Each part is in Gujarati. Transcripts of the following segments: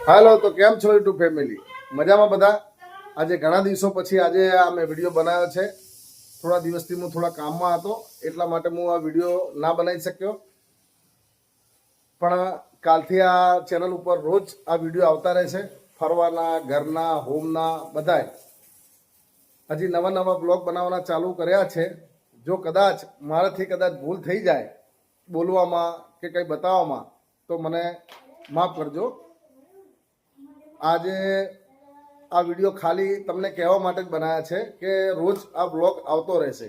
હાલો, તો કેમ છો યુટ્યુબ ફેમિલી? મજામાં બધા? આજે ઘણા દિવસો પછી આજે આ મેં વિડીયો બનાવ્યો છે. થોડા દિવસથી હું થોડા કામમાં હતો, એટલા માટે હું આ વિડીયો ના બનાવી શક્યો. પણ કાલથી આ ચેનલ ઉપર રોજ આ વિડીયો આવતા રહેશે, ફરવાના, ઘરના, હોમના બધાય. હજી નવા નવા બ્લોગ બનાવવાના ચાલુ કર્યા છે. જો કદાચ મારાથી કદાચ ભૂલ થઈ જાય બોલવામાં કે કંઈ બતાવવામાં, તો મને માફ કરજો. આજે આ વિડીયો ખાલી તમને કહેવા માટે જ બનાવ્યા છે કે રોજ આ બ્લોગ આવતો રહેશે,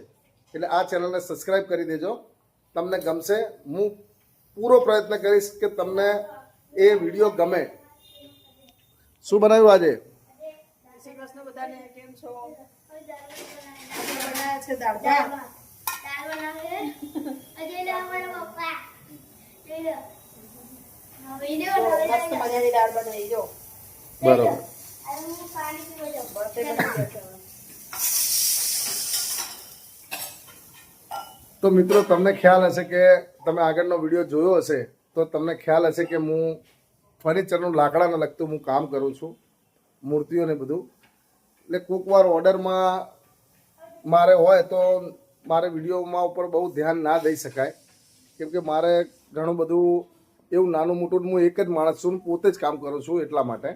એટલે આ ચેનલને સબસ્ક્રાઈબ કરી દેજો. તમને ગમશે. હું પૂરો પ્રયત્ન કરીશ કે તમને એ વિડીયો ગમે. શું બનાવ્યું આજે? શ્રી કૃષ્ણ બધાને, કેમ છો? બનાવ્યા છે દાળ ભાત. મસ્ત મજાની દાળ બનાવી જો. બરોબર. તો મિત્રો, તમને ખ્યાલ હશે કે તમે આગળનો વિડીયો જોયો હશે તો તમને ખ્યાલ હશે કે હું ફર્નિચરનું લાકડાને લગતું હું કામ કરું છું, મૂર્તિઓને બધું. એટલે કોઈક વાર ઓર્ડરમાં મારે હોય તો મારે વિડીયોમાં ઉપર બહુ ધ્યાન ના દઈ શકાય, કેમ કે મારે ઘણું બધું એવું નાનું મોટું, હું એક જ માણસ છું, પોતે જ કામ કરું છું, એટલા માટે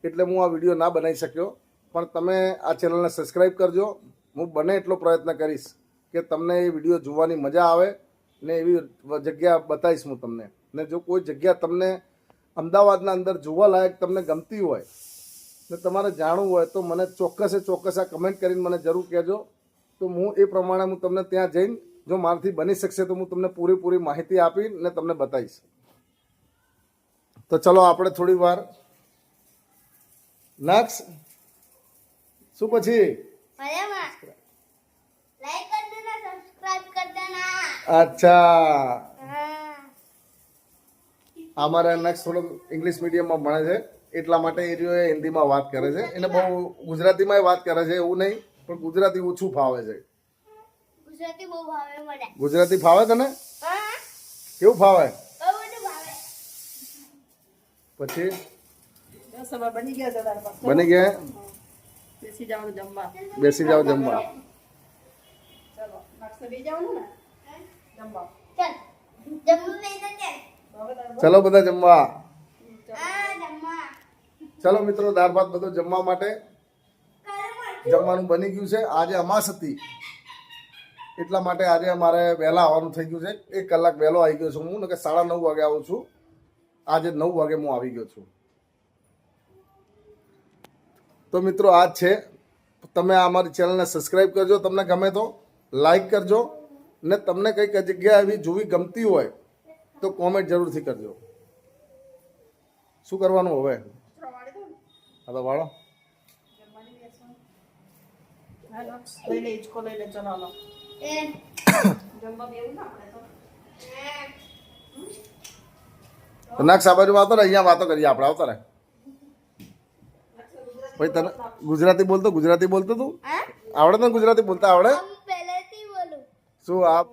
એટલે હું આ વિડીયો ના બનાવી શક્યો. પણ તમે આ ચેનલને સબસ્ક્રાઈબ કરજો. હું બને એટલો પ્રયત્ન કરીશ કે તમને એ વિડીયો જોવાની મજા આવે ને એવી જગ્યા બતાવીશ હું તમને. ને જો કોઈ જગ્યા તમને અમદાવાદના અંદર જોવા લાયક તમને ગમતી હોય ને તમારે જાણવું હોય તો મને ચોક્કસ આ કમેન્ટ કરીને મને જરૂર કહેજો. તો હું એ પ્રમાણે હું તમને ત્યાં જઈને, જો મારાથી બની શકશે તો હું તમને પૂરેપૂરી માહિતી આપીને તમને બતાવીશ. તો ચલો આપણે થોડી વાર નક્ષ શું પછી અચ્છા, અમારે નેક્સ્ટ થોડો ઇંગ્લિશ મીડિયમમાં ભણે છે, એટલા માટે એ હિન્દીમાં વાત કરે છે. એને બહુ ગુજરાતીમાં વાત કરે છે એવું નહીં, પણ ગુજરાતી ઓછું ફાવે છે. ગુજરાતી ફાવે તને? કેવું ફાવે? પછી બની ગયા છે દાળ ભાત. બની ગયા? બેસી જાઓ જમવા. બેસી જાઓ જમવા. ચલો નાસ્તો લઈ જવાનું ને જમવા. ચલો બધા જમવા. ચલો મિત્રો, દાળ ભાત બધું જમવા માટે જમવાનું બની ગયું છે. આજે અમાસ હતી એટલા માટે આજે અમારે વહેલા આવવાનું થઈ ગયું છે. 1 કલાક વહેલો આવી ગયો છું હું, ને કે 9:30 વાગે આવું છું. આજે 9 વાગે હું આવી ગયો છું. તો મિત્રો આ જ છે. તમે અમારી ચેનલને સબસ્ક્રાઈબ કરજો, તમને ગમે તો લાઈક કરજો, ને તમને કંઈક જગ્યા એવી જોવી ગમતી હોય તો કોમેન્ટ જરૂરથી કરજો. શું કરવાનું હવે? હા તો વાળો લઈ લે, હિંચકો લઈ લે. ચલો હાલો જમવા બેવું ને આપણે તો. નાક આ બાજુ આવતો ને, અહીંયા વાતો કરીએ આપણે. આવતો ને ભાઈ, તને ગુજરાતી બોલતો તું આવડે? તને ગુજરાતી બોલતા આવડે? શું આપ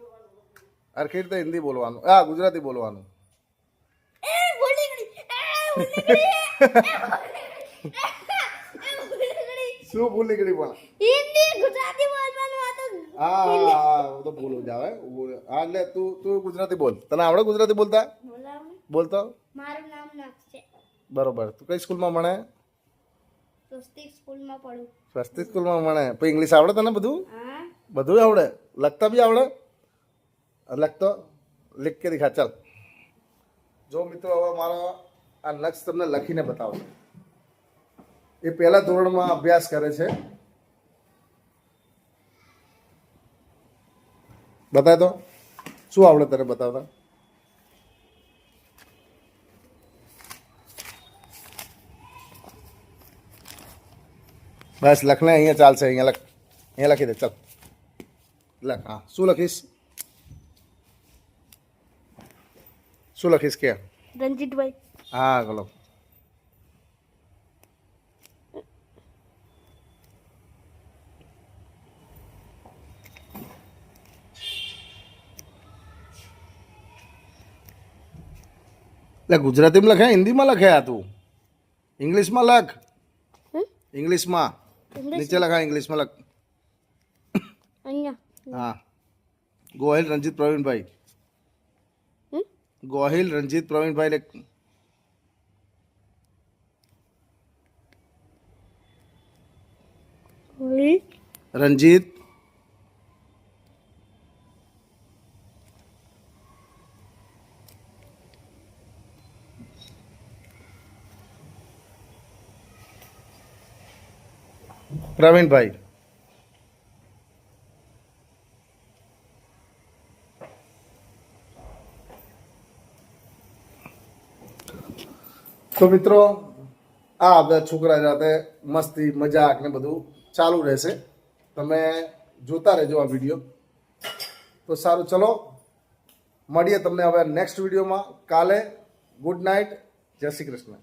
હરખી રીતે હિન્દી બોલવાનું, હા ગુજરાતી બોલવાનું. શું ભૂલ નીકળી પણ? હા તો ભૂલ જ આવે. હા એટલે તું ગુજરાતી બોલ. તને આવડે ગુજરાતી બોલતા? બોલતો? મારું નામ નક્ષ છે. બરોબર. તું કઈ સ્કૂલમાં ભણે? સ્વસ્તિક સ્કૂલમાં પડું. સ્વસ્તિક સ્કૂલમાં ભણે. પછી ઇંગ્લિશ આવડે તને? બધું હા, બધું આવડે? લખતા બી આવડે? લખતો લીખ કે દિખા. ચાલ જો મિત્રો, હવે મારો આ નક્ષ તમને લખીને બતાવો. એ પહેલા ધોરણમાં અભ્યાસ કરે છે. બતાય તો શું આવડે તને બતાવતા? બસ લખને, અહીંયા ચાલશે. અહીંયા લખ, અહીંયા લખી દે. ચાલ લખ. હા, શું લખીશ? શું લખીશ કે? રંજીતભાઈ. હા બોલો. એટલે ગુજરાતીમાં લખે હિન્દીમાં લખે આ તું? ઇંગ્લિશમાં લખ હમ? ઇંગ્લિશમાં ઇંગ્લિશ નીચે લખા ઇંગ્લિશમાં લખ અહીંયા હા ગોહિલ રંજીત પ્રવીણભાઈ હમ? ગોહિલ રંજીત પ્રવીણભાઈ લખ હોળી રંજીત પ્રવીણભાઈ તો મિત્રો આ બધા છોકરા સાથે મસ્તી મજાક ને બધું ચાલુ રહેશે તમે જોતા રહેજો આ વિડીયો તો સારું ચલો મળીએ તમને હવે નેક્સ્ટ વિડીયોમાં કાલે ગુડ નાઇટ જય શ્રી કૃષ્ણ